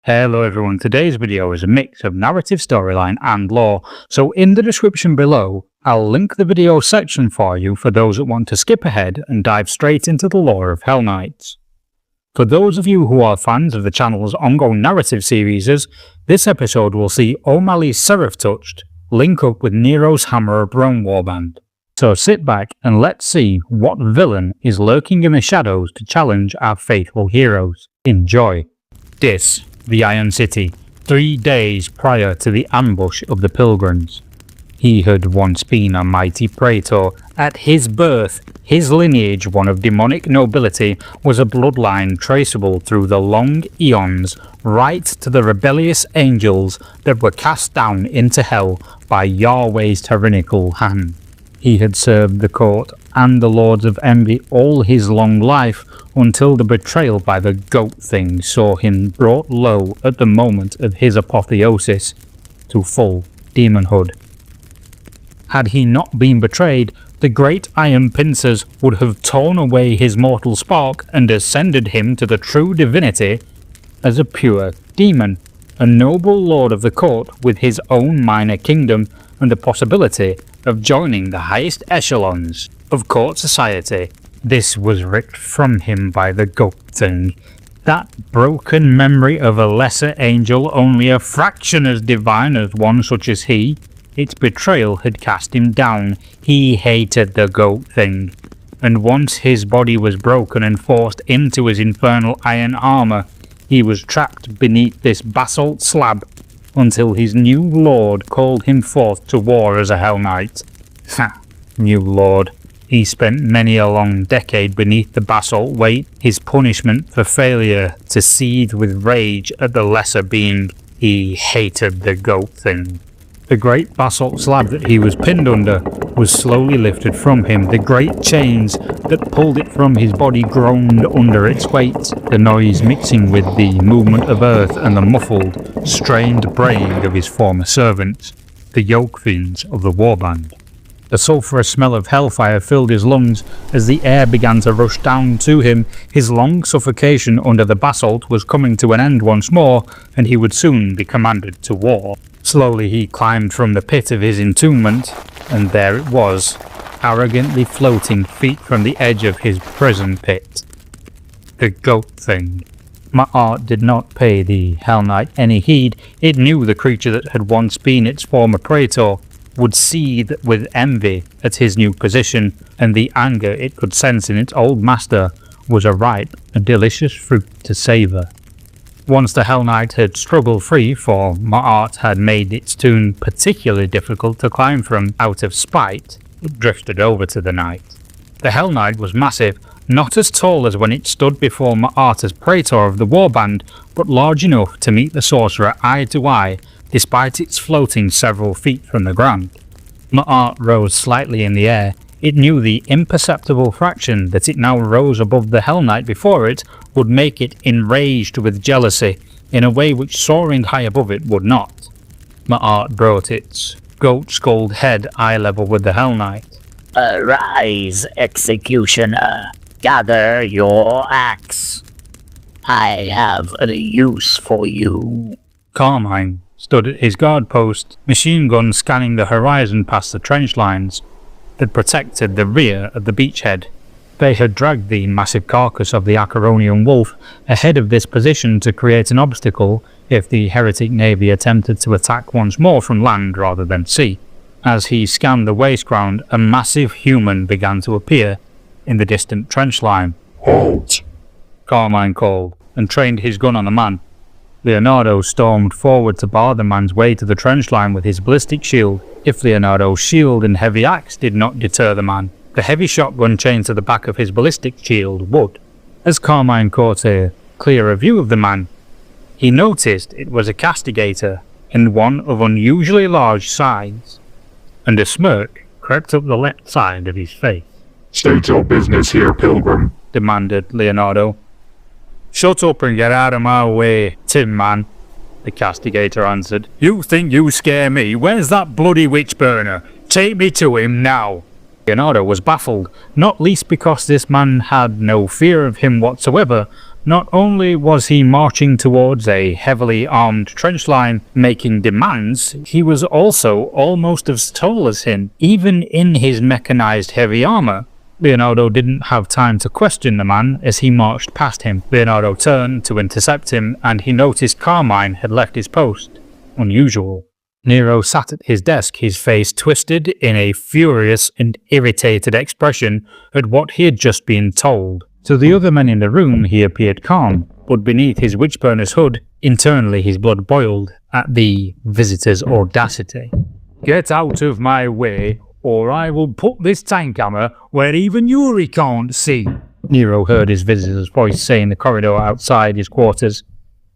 Hello everyone, today's video is a mix of narrative storyline and lore, so in the description below, I'll link the video section for you for those that want to skip ahead and dive straight into the lore of Hellknights. For those of you who are fans of the channel's ongoing narrative series, this episode will see O'Malley's Seraph Touched link up with Nero's Hammer of Rome warband. So sit back and let's see what villain is lurking in the shadows to challenge our faithful heroes. Enjoy. Dis, the Iron City, 3 days prior to the ambush of the Pilgrims. He had once been a mighty praetor. At his birth, his lineage, one of demonic nobility, was a bloodline traceable through the long eons right to the rebellious angels that were cast down into hell by Yahweh's tyrannical hand. He had served the court and the Lords of Envy all his long life until the betrayal by the goat thing saw him brought low at the moment of his apotheosis to full demonhood. Had he not been betrayed, the great iron pincers would have torn away his mortal spark and ascended him to the true divinity as a pure demon, a noble lord of the court with his own minor kingdom and the possibility of joining the highest echelons of court society. This was ripped from him by the goat thing. That broken memory of a lesser angel, only a fraction as divine as one such as he. Its betrayal had cast him down. He hated the goat thing. And once his body was broken and forced into his infernal iron armor, he was trapped beneath this basalt slab until his new lord called him forth to war as a Hell Knight. Ha! New lord. He spent many a long decade beneath the basalt weight, his punishment for failure to seethe with rage at the lesser being. He hated the goat thing. The great basalt slab that he was pinned under was slowly lifted from him. The great chains that pulled it from his body groaned under its weight, the noise mixing with the movement of earth and the muffled, strained braying of his former servants, the yoke fiends of the warband. The sulphurous smell of hellfire filled his lungs as the air began to rush down to him. His long suffocation under the basalt was coming to an end once more, and he would soon be commanded to war. Slowly he climbed from the pit of his entombment, and there it was, arrogantly floating feet from the edge of his prison pit. The goat thing. Ma'at did not pay the Hell Knight any heed. It knew the creature that had once been its former praetor would seethe with envy at his new position, and the anger it could sense in its old master was a ripe and delicious fruit to savour. Once the Hell Knight had struggled free, for Ma'at had made its tomb particularly difficult to climb from out of spite, it drifted over to the knight. The Hell Knight was massive, not as tall as when it stood before Ma'at as praetor of the warband, but large enough to meet the sorcerer eye to eye, despite its floating several feet from the ground. Ma'at rose slightly in the air. It knew the imperceptible fraction that it now rose above the Hell Knight before it would make it enraged with jealousy in a way which soaring high above it would not. Ma'at brought its goat-skulled head eye level with the Hell Knight. Arise, executioner. Gather your axe. I have a use for you. Carmine stood at his guard post, machine gun scanning the horizon past the trench lines that protected the rear of the beachhead. They had dragged the massive carcass of the Acaronian wolf ahead of this position to create an obstacle if the heretic navy attempted to attack once more from land rather than sea. As he scanned the waste ground, a massive human began to appear in the distant trench line. Halt! Carmine called, and trained his gun on the man. Leonardo stormed forward to bar the man's way to the trench line with his ballistic shield. If Leonardo's shield and heavy axe did not deter the man, the heavy shotgun chained to the back of his ballistic shield would. As Carmine caught a clearer view of the man, he noticed it was a castigator, and one of unusually large size, and a smirk crept up the left side of his face. State your business here, Pilgrim, demanded Leonardo. Shut up and get out of my way, Tin Man, the castigator answered. You think you scare me? Where's that bloody witch burner? Take me to him now. Leonardo was baffled, not least because this man had no fear of him whatsoever, Not only was he marching towards a heavily armed trench line making demands, he was also almost as tall as him, even in his mechanized heavy armor. Leonardo didn't have time to question the man as he marched past him. Leonardo turned to intercept him, and he noticed Carmine had left his post. Unusual. Nero sat at his desk, his face twisted in a furious and irritated expression at what he had just been told. To the other men in the room he appeared calm, but beneath his witch-burner's hood, internally his blood boiled at the visitor's audacity. "Get out of my way, or I will put this tank hammer where even Yuri can't see," Nero heard his visitor's voice say in the corridor outside his quarters.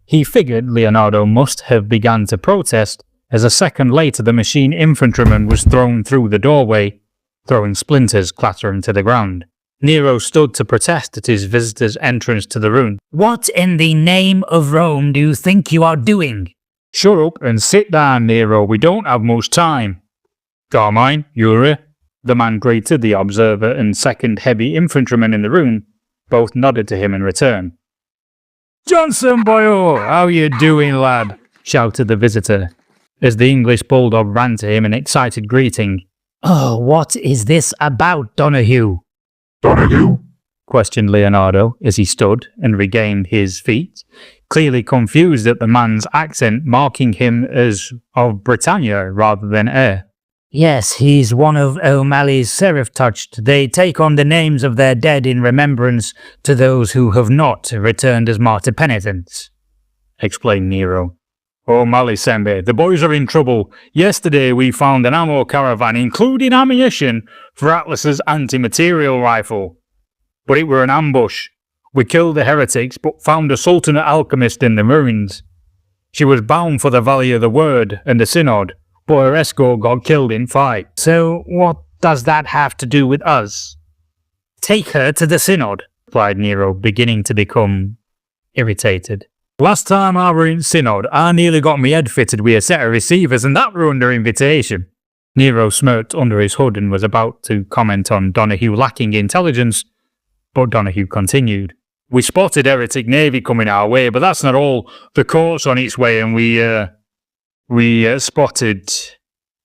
He figured Leonardo must have begun to protest, as a second later the machine infantryman was thrown through the doorway, throwing splinters clattering to the ground. Nero stood to protest at his visitor's entrance to the room. What in the name of Rome do you think you are doing? "Shut up and sit down, Nero, we don't have much time." "Carmine, Yuri," the man greeted the observer and second heavy infantryman in the room. Both nodded to him in return. "Johnson, boyo, how you doing, lad?" shouted the visitor, as the English bulldog ran to him in excited greeting. "Oh, what is this about, Donahue?" Donahue? questioned Leonardo as he stood and regained his feet, clearly confused at the man's accent, marking him as of Britannia rather than heir. "Yes, he's one of O'Malley's seraph-touched. They take on the names of their dead in remembrance to those who have not returned as martyr penitents," explained Nero. "O'Malley Sembe, the boys are in trouble. Yesterday we found an ammo caravan including ammunition for Atlas's anti-material rifle. But it were an ambush. We killed the heretics but found a Sultanate alchemist in the ruins. She was bound for the Valley of the Word and the Synod, but her escort got killed in fight." "So what does that have to do with us?" "Take her to the Synod," replied Nero, beginning to become irritated. "Last time I were in Synod, I nearly got me head fitted with a set of receivers and that were under invitation." Nero smirked under his hood and was about to comment on Donahue lacking intelligence, but Donahue continued. "We spotted heretic navy coming our way, but that's not all. The court's on its way and we spotted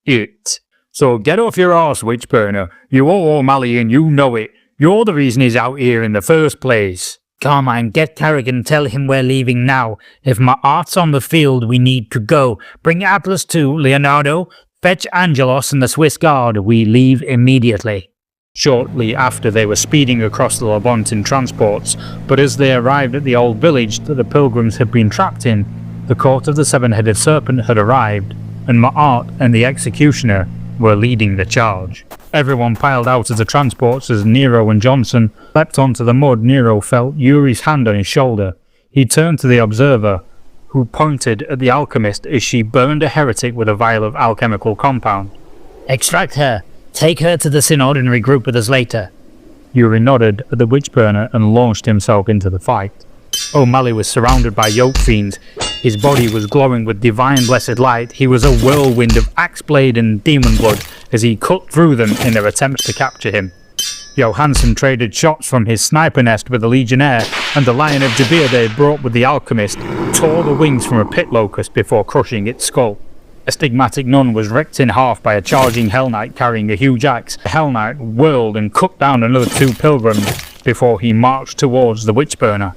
it. So get off your arse, witch burner. You owe O'Malley and you know it. You're the reason he's out here in the first place." "Carmine, get Carrigan, tell him we're leaving now. If my art's on the field, we need to go. Bring Atlas too, Leonardo. Fetch Angelos and the Swiss Guard. We leave immediately." Shortly after they were speeding across the Levant in transports, but as they arrived at the old village that the pilgrims had been trapped in, the court of the seven-headed serpent had arrived, and Ma'at and the executioner were leading the charge. Everyone piled out of the transports as Nero and Johnson leapt onto the mud. Nero felt Yuri's hand on his shoulder. He turned to the observer, who pointed at the alchemist as she burned a heretic with a vial of alchemical compound. "Extract her. Take her to the Synod and regroup with us later." Yuri nodded at the witch burner and launched himself into the fight. O'Malley was surrounded by yoke fiends. His body was glowing with divine blessed light. He was a whirlwind of axe blade and demon blood as he cut through them in their attempts to capture him. Johansson traded shots from his sniper nest with the legionnaire, and the Lion of Jabir they brought with the alchemist tore the wings from a pit locust before crushing its skull. A stigmatic nun was ripped in half by a charging Hellknight carrying a huge axe. The Hellknight whirled and cut down another two pilgrims before he marched towards the witch burner.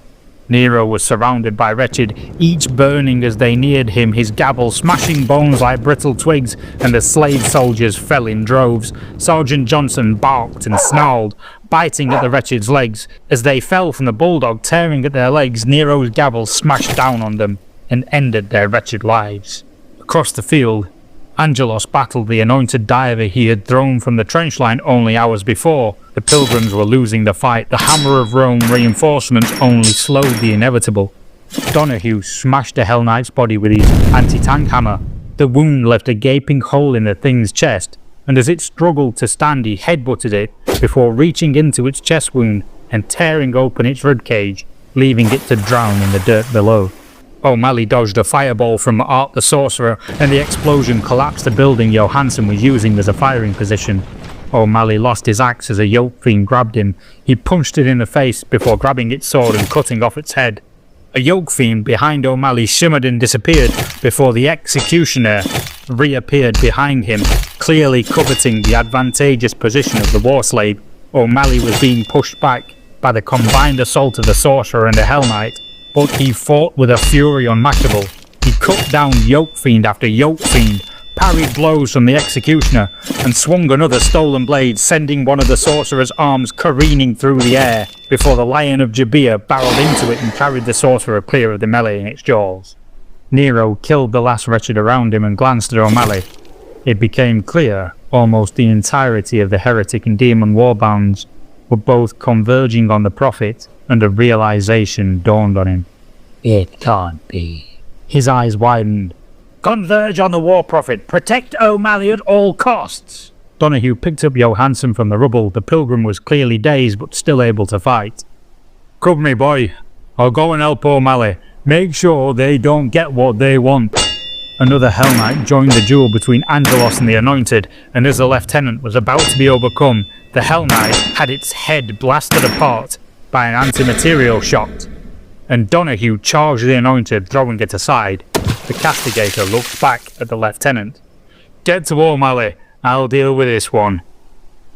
Nero was surrounded by wretched, each burning as they neared him, his gabble smashing bones like brittle twigs, and the slave soldiers fell in droves. Sergeant Johnson barked and snarled, biting at the wretched's legs. As they fell from the bulldog tearing at their legs, Nero's gabble smashed down on them and ended their wretched lives. Across the field, Angelos battled the anointed diver he had thrown from the trench line only hours before. The pilgrims were losing the fight. The hammer of Rome reinforcements only slowed the inevitable. Donahue smashed the Hell Knight's body with his anti-tank hammer. The wound left a gaping hole in the thing's chest, and as it struggled to stand he headbutted it before reaching into its chest wound and tearing open its ribcage, leaving it to drown in the dirt below. O'Malley dodged a fireball from Art the Sorcerer, and the explosion collapsed the building Johansson was using as a firing position. O'Malley lost his axe as a yoke fiend grabbed him. He punched it in the face before grabbing its sword and cutting off its head. A yoke fiend behind O'Malley shimmered and disappeared before the executioner reappeared behind him, clearly coveting the advantageous position of the war slave. O'Malley was being pushed back by the combined assault of the sorcerer and the Hellknight, but he fought with a fury unmatchable. He cut down yoke fiend after yoke fiend, parried blows from the executioner, and swung another stolen blade, sending one of the sorcerer's arms careening through the air before the Lion of Jabir barreled into it and carried the sorcerer clear of the melee in its jaws. Nero killed the last wretched around him and glanced at O'Malley. It became clear almost the entirety of the heretic and demon warbands were both converging on the prophet, and a realization dawned on him. It can't be. His eyes widened. Converge on the war prophet. Protect O'Malley at all costs. Donahue picked up Johansson from the rubble. The pilgrim was clearly dazed but still able to fight. Cover me, boy. I'll go and help O'Malley. Make sure they don't get what they want. Another Hellknight joined the duel between Angelos and the Anointed, and as the lieutenant was about to be overcome, the Hellknight had its head blasted apart by an antimaterial shot, and Donahue charged the Anointed, throwing it aside. The castigator looked back at the lieutenant. Get to O'Malley, I'll deal with this one.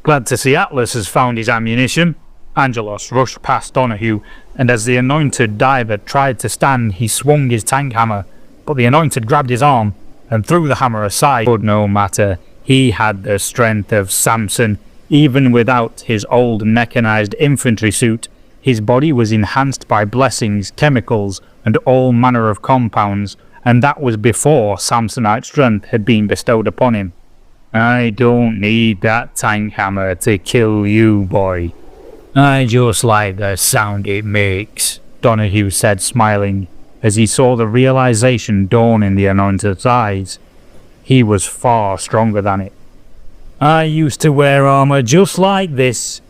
Glad to see Atlas has found his ammunition. Angelos rushed past Donahue, and as the Anointed diver tried to stand, he swung his tank hammer, but the Anointed grabbed his arm and threw the hammer aside. But no matter, he had the strength of Samson. Even without his old mechanized infantry suit, his body was enhanced by blessings, chemicals, and all manner of compounds, and that was before Samsonite strength had been bestowed upon him. I don't need that tank hammer to kill you, boy. I just like the sound it makes, Donahue said, smiling, as he saw the realization dawn in the Anointed's eyes. He was far stronger than it. I used to wear armor just like this,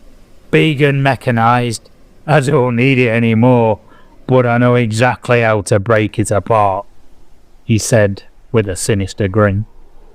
big and mechanized. I don't need it anymore, but I know exactly how to break it apart, he said with a sinister grin.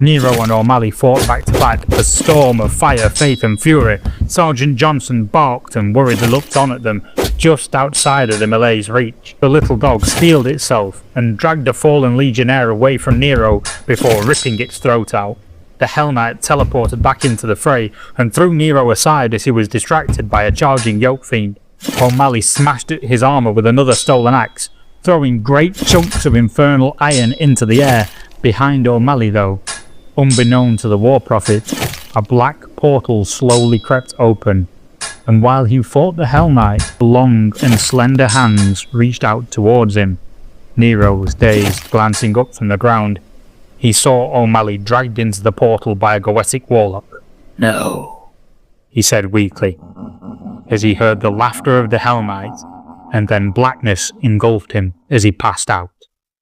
Nero and O'Malley fought back to back, a storm of fire, faith and fury. Sergeant Johnson barked and worriedly looked on at them, just outside of the melee's reach. The little dog steeled itself and dragged a fallen legionnaire away from Nero before ripping its throat out. The Hellknight teleported back into the fray and threw Nero aside as he was distracted by a charging yoke fiend. O'Malley smashed at his armor with another stolen axe, throwing great chunks of infernal iron into the air. Behind O'Malley, though, unbeknown to the war prophet, a black portal slowly crept open, and while he fought the Hellknight, long and slender hands reached out towards him. Nero was dazed, glancing up from the ground. He saw O'Malley dragged into the portal by a Goetic warlock. No, he said weakly, as he heard the laughter of the Hellknight, and then blackness engulfed him as he passed out.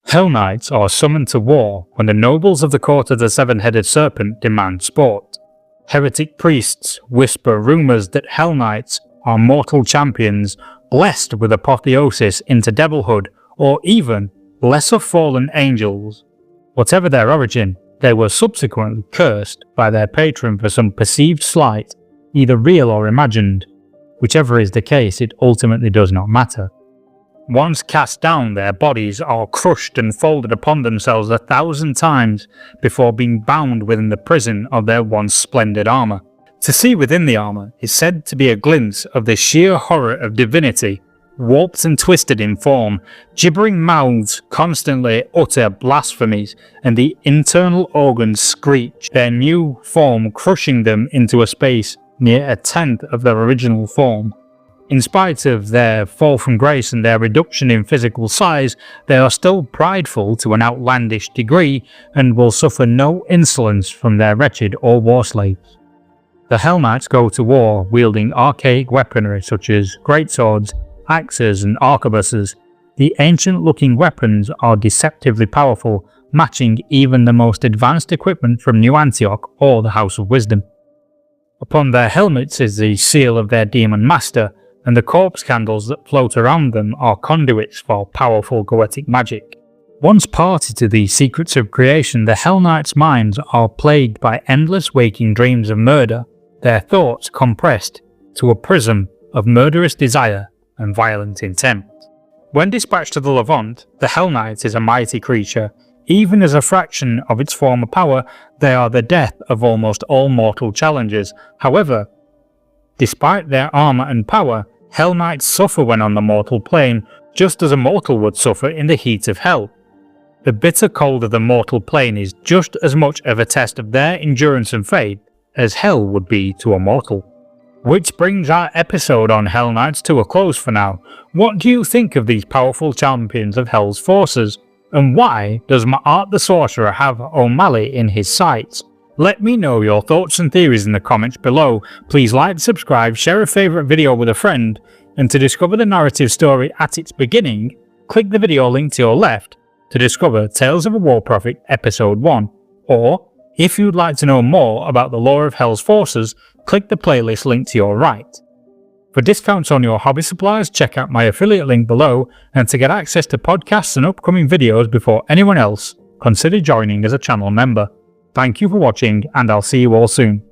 Hellknights are summoned to war when the nobles of the court of the seven-headed serpent demand sport. Heretic priests whisper rumours that Hellknights are mortal champions blessed with apotheosis into devilhood, or even lesser fallen angels. Whatever their origin, they were subsequently cursed by their patron for some perceived slight, either real or imagined. Whichever is the case, it ultimately does not matter. Once cast down, their bodies are crushed and folded upon themselves 1,000 times before being bound within the prison of their once splendid armour. To see within the armour is said to be a glimpse of the sheer horror of divinity, warped and twisted in form. Gibbering mouths constantly utter blasphemies, and the internal organs screech, their new form crushing them into a space near 1/10 of their original form. In spite of their fall from grace and their reduction in physical size, they are still prideful to an outlandish degree and will suffer no insolence from their wretched or war slaves. The Hellknights go to war wielding archaic weaponry such as greatswords, axes and arquebuses. The ancient-looking weapons are deceptively powerful, matching even the most advanced equipment from New Antioch or the House of Wisdom. Upon their helmets is the seal of their demon master, and the corpse candles that float around them are conduits for powerful Goetic magic. Once party to the secrets of creation, the Hellknights' minds are plagued by endless waking dreams of murder. their thoughts compressed to a prism of murderous desire and violent intent. When dispatched to the Levant, the Hellknights is a mighty creature. Even as a fraction of its former power, they are the death of almost all mortal challenges. However, despite their armour and power, Hellknights suffer when on the mortal plane, just as a mortal would suffer in the heat of hell. The bitter cold of the mortal plane is just as much of a test of their endurance and faith as hell would be to a mortal. Which brings our episode on Hellknights to a close for now. What do you think of these powerful champions of Hell's forces? And why does Ma'at the Sorcerer have O'Malley in his sights? Let me know your thoughts and theories in the comments below. Please like, subscribe, share a favourite video with a friend, and to discover the narrative story at its beginning, click the video link to your left to discover Tales of a War Prophet Episode 1, or, if you'd like to know more about the lore of Hell's forces, click the playlist link to your right. For discounts on your hobby supplies, check out my affiliate link below, and to get access to podcasts and upcoming videos before anyone else, consider joining as a channel member. Thank you for watching, and I'll see you all soon.